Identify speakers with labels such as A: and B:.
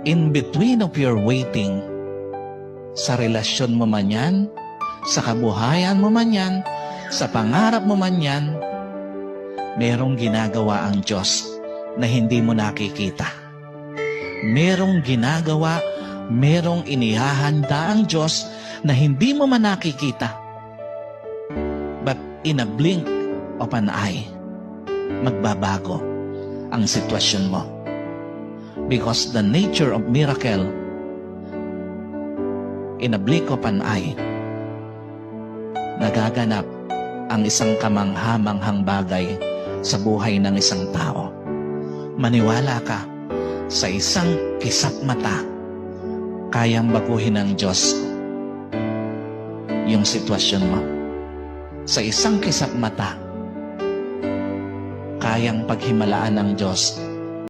A: in between of your waiting, sa relasyon mo man yan, sa kabuhayan mo man yan, sa pangarap mo man yan, merong ginagawa ang Diyos na hindi mo nakikita. Merong ginagawa, merong inihahanda ang Diyos na hindi mo man nakikita. But in a blink of an eye, magbabago ang sitwasyon mo. Because the nature of miracle, in a blink of an eye, nagaganap ang isang kamangha-manghang bagay sa buhay ng isang tao. Maniwala ka, sa isang kisap mata, kayang baguhin ng Diyos yung sitwasyon mo. Sa isang kisap mata, kayang paghimalaan ng Diyos